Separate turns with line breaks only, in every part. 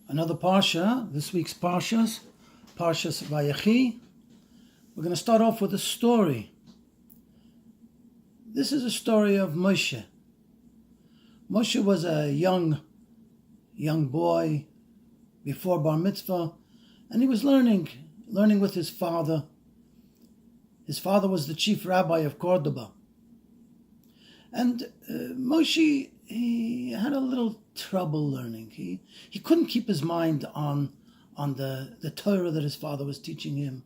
Another Parsha, this week's Parshas Vayechi. We're going to start off with a story. This is a story of Moshe. Moshe was a young boy before Bar Mitzvah, and he was learning with his father. His father was the chief rabbi of Cordoba. And Moshe, he had a little trouble learning. He couldn't keep his mind on the Torah that his father was teaching him.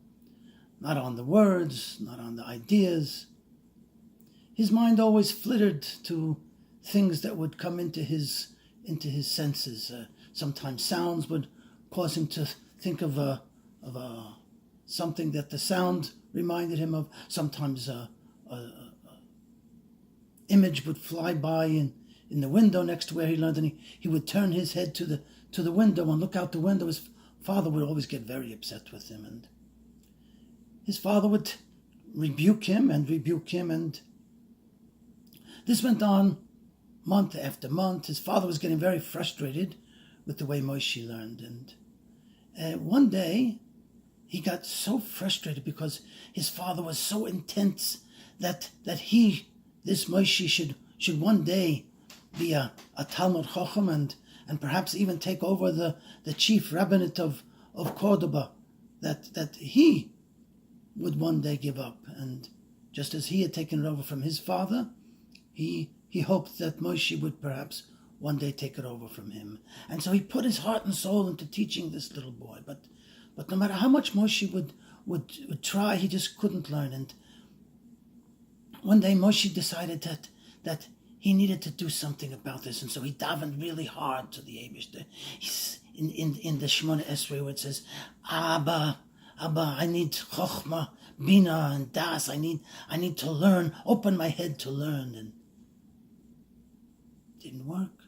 Not on the words, not on the ideas. His mind always flitted to things that would come into his senses. Sometimes sounds would cause him to think of something that the sound reminded him of. Sometimes a image would fly by in the window next to where he learned, and he would turn his head to the window and look out the window. His father would always get very upset with him, and his father would rebuke him, and this went on month after month. His father was getting very frustrated with the way Moshe learned, and one day he got so frustrated because his father was so intense that this Moshe should one day be a Talmud Chacham and perhaps even take over the chief rabbinate of Cordoba, that he would one day give up. And just as he had taken it over from his father, he hoped that Moshe would perhaps one day take it over from him. And so he put his heart and soul into teaching this little boy. But no matter how much Moshe would try, he just couldn't learn. And one day Moshe decided that he needed to do something about this, and so he davened really hard to the Eibishter. He's in the Shemona Esrei where it says, Abba, I need Chochmah, Bina, and Das. I need to learn. Open my head to learn. And it didn't work.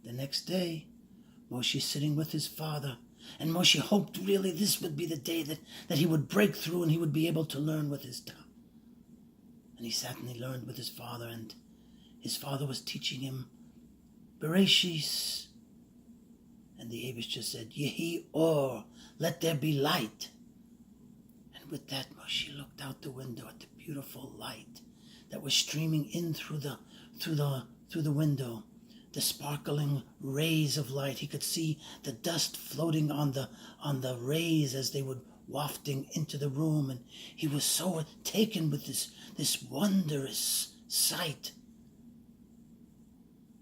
The next day, Moshe's sitting with his father, and Moshe hoped really this would be the day that he would break through and he would be able to learn with his tongue. And he sat and he learned with his father, and his father was teaching him Bereshis. And the Eibishter said, Yehi or, let there be light. And with that, Moshe looked out the window at the beautiful light that was streaming in through the window. The sparkling rays of light. He could see the dust floating on the rays as they would wafting into the room, and he was so taken with this wondrous sight.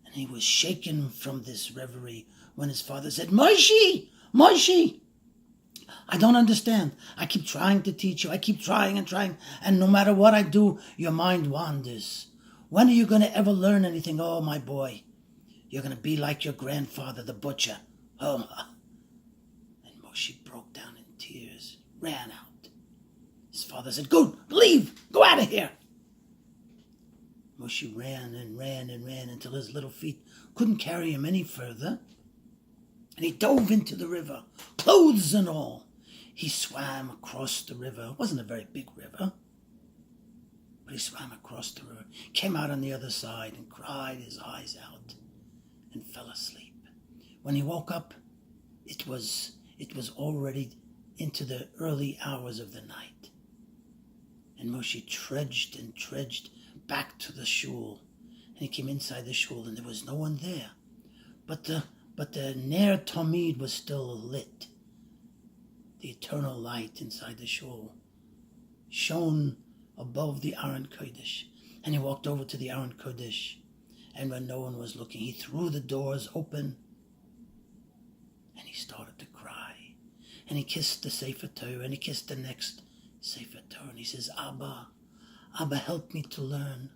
And he was shaken from this reverie when his father said, Moshe, I don't understand. I keep trying to teach you. I keep trying, and no matter what I do, your mind wanders. When are you going to ever learn anything? Oh, my boy, you're going to be like your grandfather, the butcher. Oh, and Moshe broke down in tears, ran out. His father said, Go, leave, go out of here. Moshe ran until his little feet couldn't carry him any further. And he dove into the river, clothes and all. He swam across the river. It wasn't a very big river, but he swam across the river, came out on the other side and cried his eyes out and fell asleep. When he woke up, it was already into the early hours of the night. And Moshe trudged back to the shul. And he came inside the shul, and there was no one there. But the Ner Tamid was still lit. The eternal light inside the shul shone above the Aron Kodesh. And he walked over to the Aron Kodesh, and when no one was looking, he threw the doors open, and he started to cry. And he kissed the Sefer Torah, and he kissed the next Sefer Torah, and he says, Abba, help me to learn.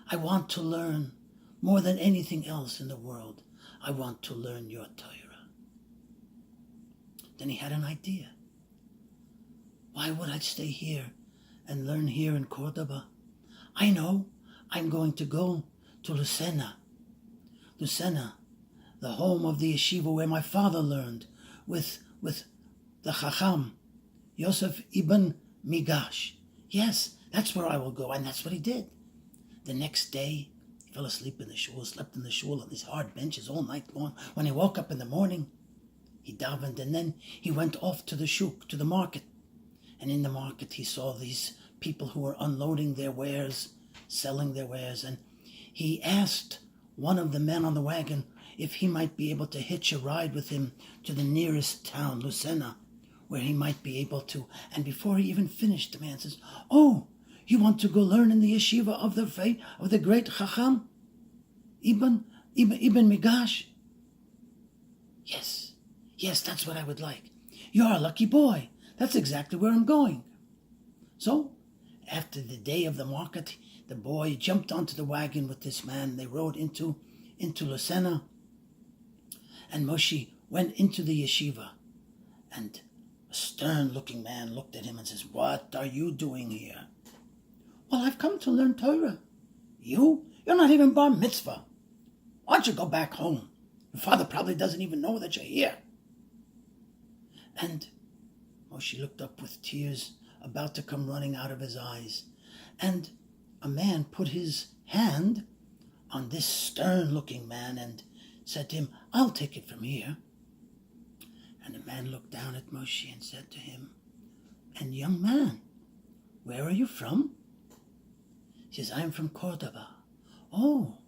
I want to learn more than anything else in the world. I want to learn your Torah. Then he had an idea. Why would I stay here and learn here in Cordoba? I know I'm going to go to Lucena, the home of the yeshiva where my father learned with the Chacham, Yosef ibn Migash. Yes, that's where I will go, and that's what he did. The next day, fell asleep in the shul, slept in the shul on these hard benches all night long. When he woke up in the morning, He davened, and then he went off to the shuk, to the market. And in the market he saw these people who were unloading their wares, selling their wares, and he asked one of the men on the wagon if he might be able to hitch a ride with him to the nearest town, Lucena, where he might be able to. And before he even finished, the man says, "Oh, you want to go learn in the yeshiva of the great Chacham, Ibn Migash?" Yes, that's what I would like. You're a lucky boy. That's exactly where I'm going. So, after the day of the market, the boy jumped onto the wagon with this man. They rode into Lucena, and Moshe went into the yeshiva, and a stern-looking man looked at him and says, "What are you doing here?" "Well, I've come to learn Torah." "You? You're not even bar mitzvah. Why don't you go back home? Your father probably doesn't even know that you're here." And Moshe looked up with tears about to come running out of his eyes, and a man put his hand on this stern-looking man and said to him, "I'll take it from here." And the man looked down at Moshe and said to him, "And young man, where are you from?" He says, "I'm from Cordova." "Oh,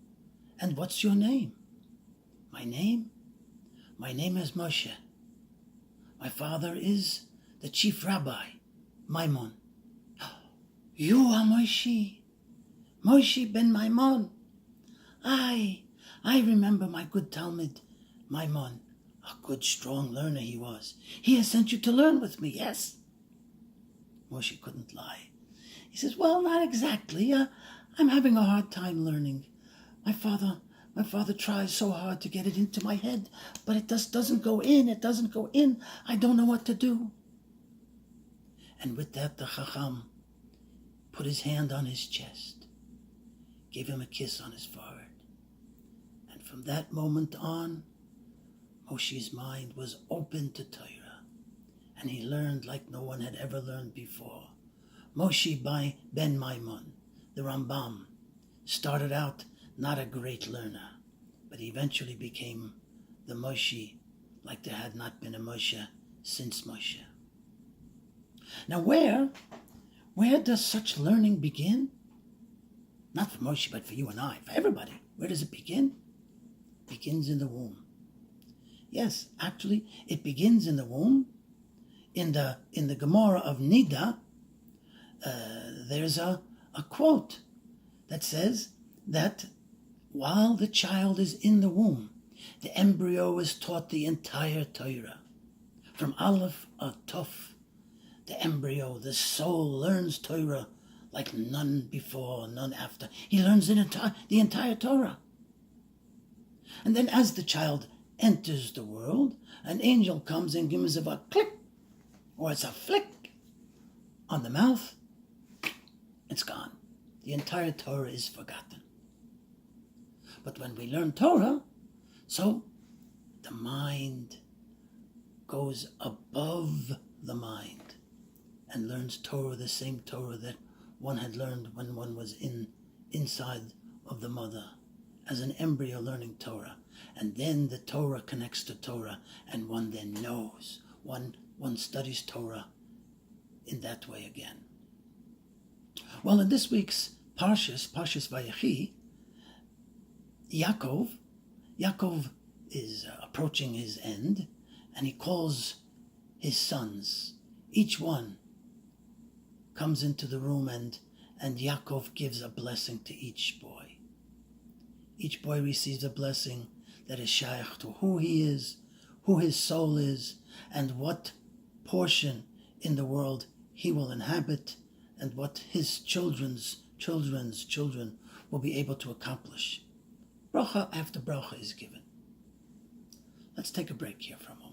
and what's your name?" My name is Moshe. My father is the chief rabbi, Maimon." "You are Moshe ben Maimon. I remember my good Talmud, Maimon. A good, strong learner he was. He has sent you to learn with me, yes?" Moshe couldn't lie. He says, "Well, not exactly. I'm having a hard time learning. My father tries so hard to get it into my head, but it just doesn't go in. It doesn't go in. I don't know what to do." And with that, the Chacham put his hand on his chest, gave him a kiss on his forehead. And from that moment on, Moshe's mind was open to Torah, and he learned like no one had ever learned before. Moshe ben Maimon, the Rambam, started out not a great learner, but eventually became the Moshe like there had not been a Moshe since Moshe. Now where does such learning begin? Not for Moshe, but for you and I, for everybody. Where does it begin? It begins in the womb. Yes, actually, it begins in the womb. In the Gemara of Nida, there's a quote that says that while the child is in the womb, the embryo is taught the entire Torah. From Aleph to Tov, the embryo, the soul, learns Torah like none before, none after. He learns the entire Torah. And then as the child enters the world, an angel comes and gives him a click, or it's a flick on the mouth. It's gone. The entire Torah is forgotten. But when we learn Torah, so the mind goes above the mind and learns Torah, the same Torah that one had learned when one was inside of the mother, as an embryo learning Torah. And then the Torah connects to Torah, and one then knows. One studies Torah in that way again. Well, in this week's Parshas Vayechi, Yaakov is approaching his end, and he calls his sons. Each one comes into the room, and Yaakov gives a blessing to each boy. Each boy receives a blessing that is shaykh to who he is, who his soul is, and what portion in the world he will inhabit, and what his children's children will be able to accomplish. Bracha after bracha is given. Let's take a break here for a moment.